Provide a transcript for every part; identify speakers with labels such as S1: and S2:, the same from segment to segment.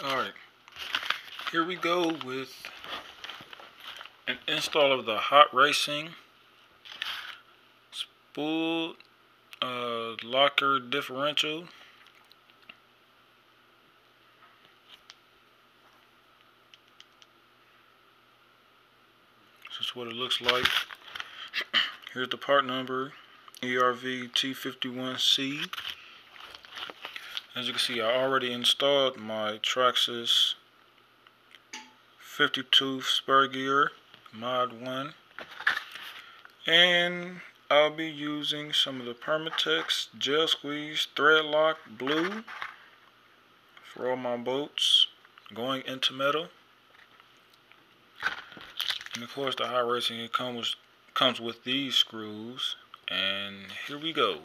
S1: Alright, here we go with an install of the Hot Racing spool locker differential. This is what it looks like. Here's the part number, ERV T51C. As you can see, I already installed my Traxxas 52 spur gear mod 1, and I'll be using some of the Permatex gel squeeze thread lock blue for all my bolts going into metal. And of course, the Hot Racing, it comes with these screws, and here we go.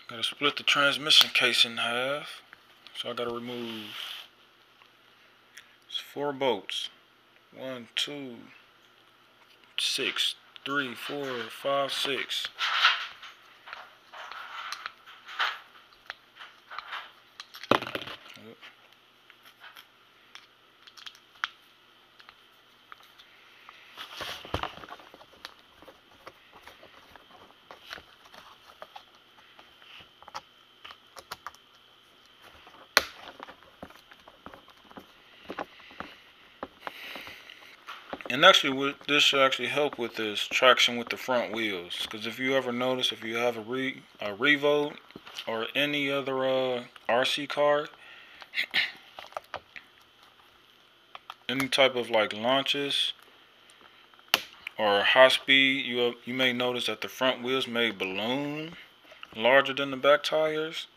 S1: Gotta split the transmission case in half, so I gotta remove 4 bolts. 1, 2, 6, 3, 4, 5, 6. And actually, what this should actually help with is traction with the front wheels. Because if you ever notice, if you have a Revo or any other RC car, any type of like launches or high speed, you may notice that the front wheels may balloon larger than the back tires.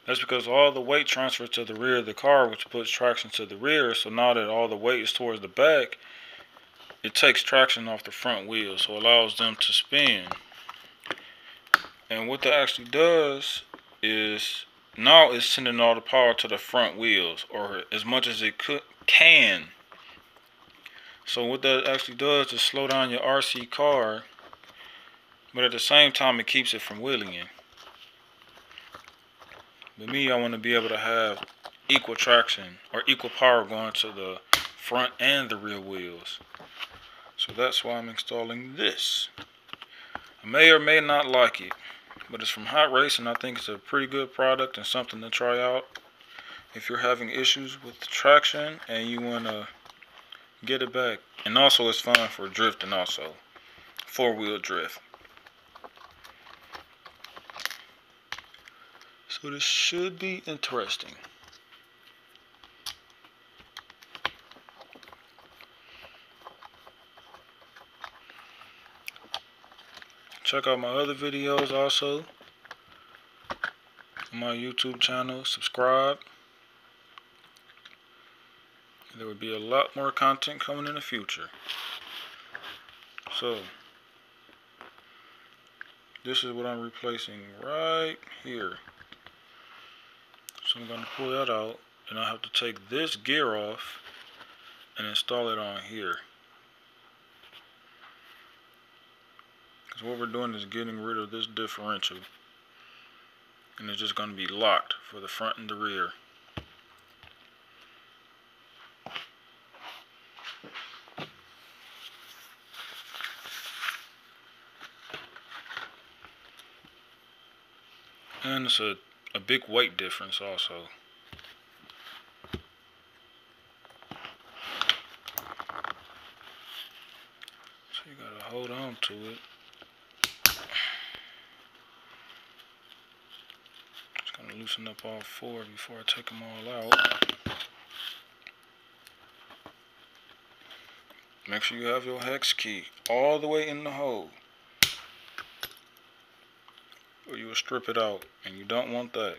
S1: That's because all the weight transfers to the rear of the car, which puts traction to the rear. So now that all the weight is towards the back, it takes traction off the front wheels, so it allows them to spin. And what that actually does is now it's sending all the power to the front wheels, or as much as it can. So what that actually does is slow down your RC car, but at the same time it keeps it from wheeling in. With me, I want to be able to have equal traction or equal power going to the front and the rear wheels. So that's why I'm installing this. I may or may not like it, but it's from Hot Racing. I think it's a pretty good product and something to try out if you're having issues with traction and you want to get it back. And also it's fun for drifting also. 4-wheel drift. So this should be interesting. Check out my other videos also on my YouTube channel. Subscribe. There will be a lot more content coming in the future. So this is what I'm replacing right here. So I'm going to pull that out, and I have to take this gear off and install it on here. Because what we're doing is getting rid of this differential, and it's just going to be locked for the front and the rear. And it's a big weight difference also. So you gotta hold on to it. Just gonna loosen up all 4 before I take them all out. Make sure you have your hex key all the way in the hole, or you will strip it out, and you don't want that.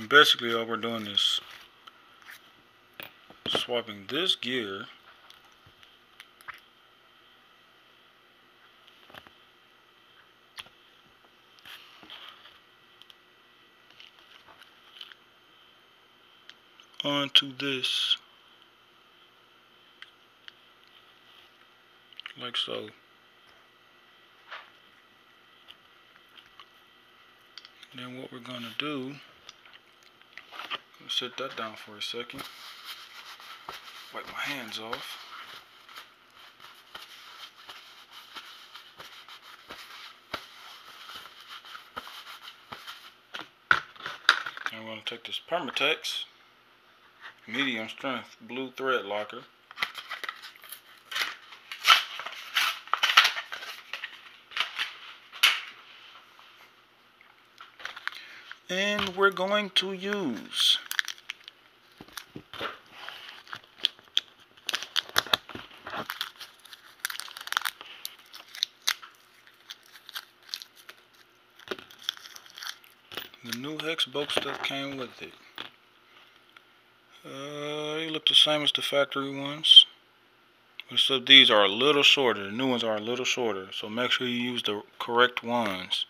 S1: And basically all we're doing is swapping this gear onto this, like so. Then what we're gonna do, set that down for a second, wipe my hands off. And I'm gonna take this Permatex medium strength blue thread locker, and we're going to use the new hex bolts that came with it. They look the same as the factory ones, except these are a little shorter. The new ones are a little shorter, so make sure you use the correct ones.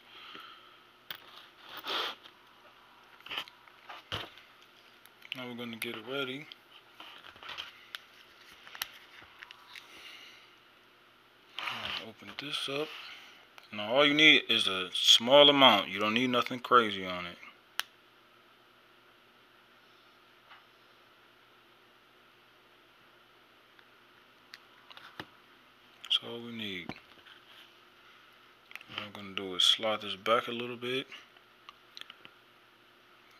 S1: Now we're going to get it ready. Open this up. Now all you need is a small amount. You don't need nothing crazy on it. That's all we need. What I'm going to do is slide this back a little bit.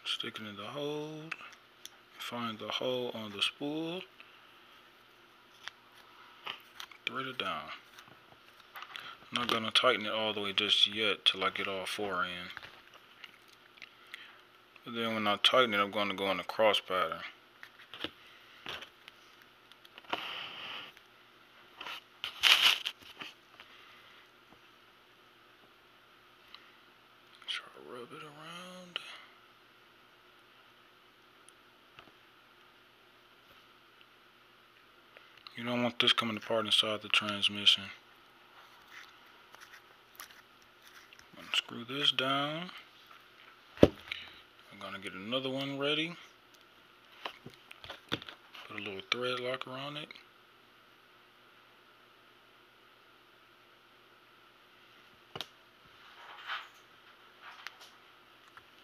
S1: Stick it in the hole. Find the hole on the spool. Thread it down. I'm not going to tighten it all the way just yet till I get all four in. But then when I tighten it, I'm going to go in the cross pattern. Try to rub it around. You don't want this coming apart inside the transmission. I'm going to screw this down. I'm going to get another one ready. Put a little thread locker on it.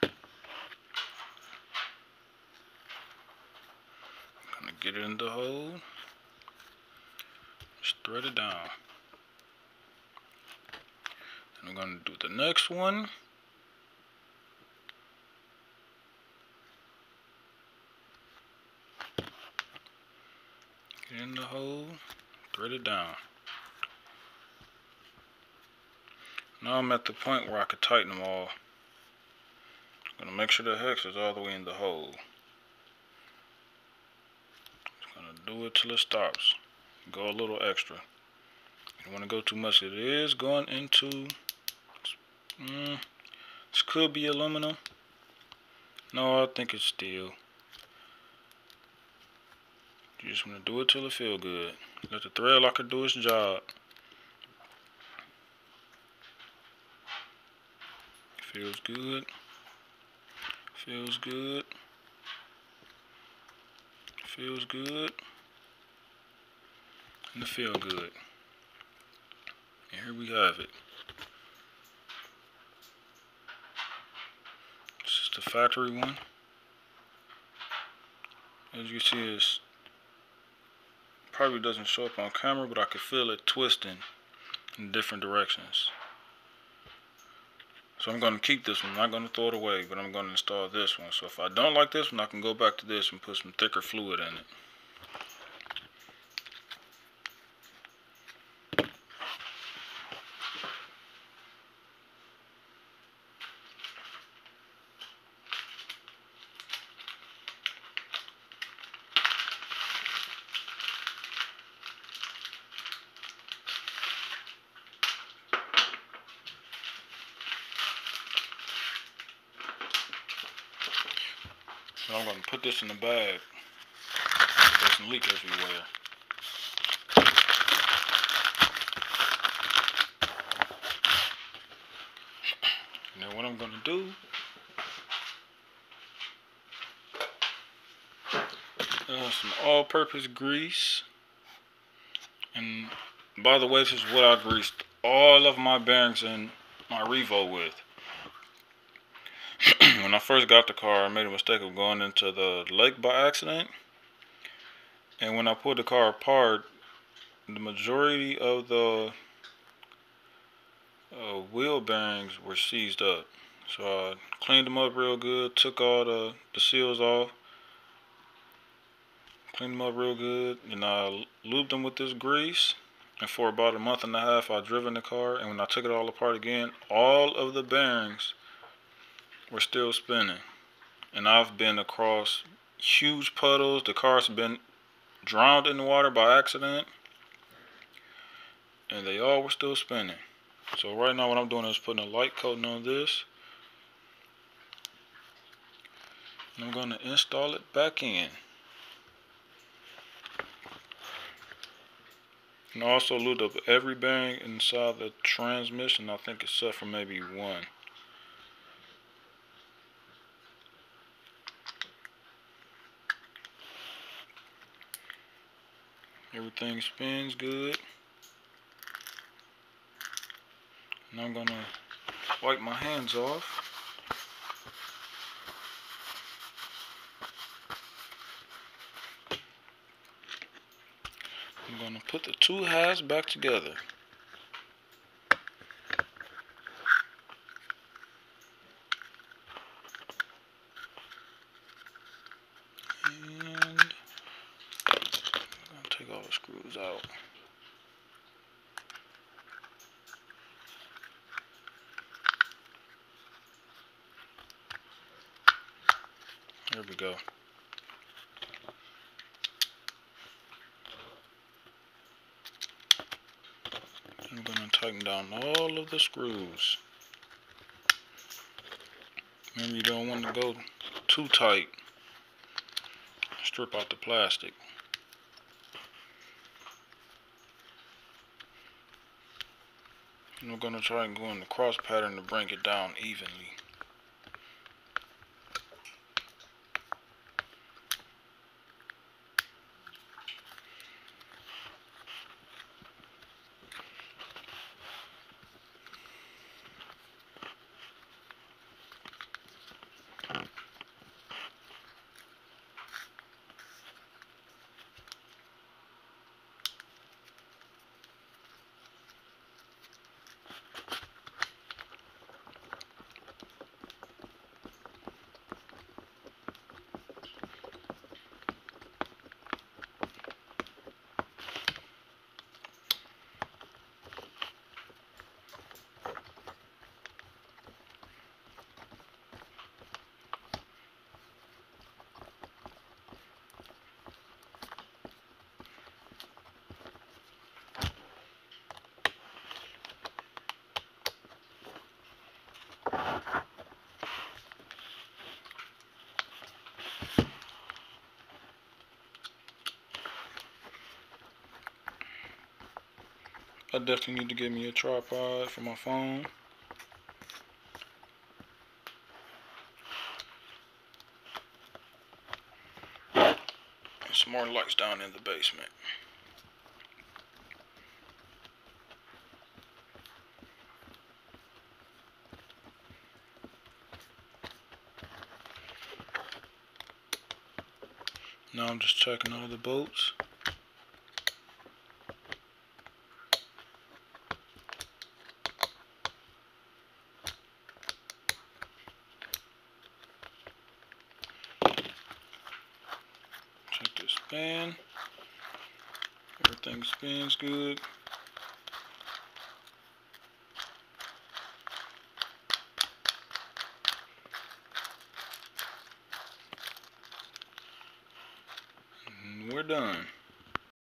S1: I'm going to get it in the hole. Just thread it down. And I'm going to do the next one. Get in the hole, thread it down. Now I'm at the point where I could tighten them all. I'm going to make sure the hex is all the way in the hole. Just going to do it till it stops. Go a little extra. You don't want to go too much. It is going into... this could be aluminum. No, I think it's steel. You just want to do it till it feels good. Let the thread locker do its job. Feels good. Feels good. Feels good. And it feels good. And here we have it. This is the factory one. As you see, it's probably doesn't show up on camera, but I can feel it twisting in different directions. So I'm going to keep this one. I'm not going to throw it away, but I'm going to install this one. So if I don't like this one, I can go back to this and put some thicker fluid in it. So I'm going to put this in the bag. It doesn't leak everywhere. Now what I'm going to do, some all-purpose grease. And by the way, this is what I greased all of my bearings in my Revo with. When I first got the car, I made a mistake of going into the lake by accident. And when I pulled the car apart, the majority of the wheel bearings were seized up. So I cleaned them up real good, took all the seals off, cleaned them up real good, and I lubed them with this grease. And for about a month and a half, I driven the car, and when I took it all apart again, all of the bearings were still spinning. And I've been across huge puddles. The car's been drowned in the water by accident, and they all were still spinning. So right now what I'm doing is putting a light coating on this, and I'm going to install it back in. And I also lubed up every bearing inside the transmission, I think except for maybe one. Everything spins good. And I'm gonna wipe my hands off. I'm gonna put the two halves back together. And I'm gonna take all the screws out. There we go. I'm going to tighten down all of the screws. Remember, you don't want to go too tight. Strip out the plastic. And we're going to try and go in the cross pattern to bring it down evenly. I definitely need to get me a tripod for my phone. And some more lights down in the basement. Now I'm just checking all the bolts. Check the span. Everything spins good. And we're done.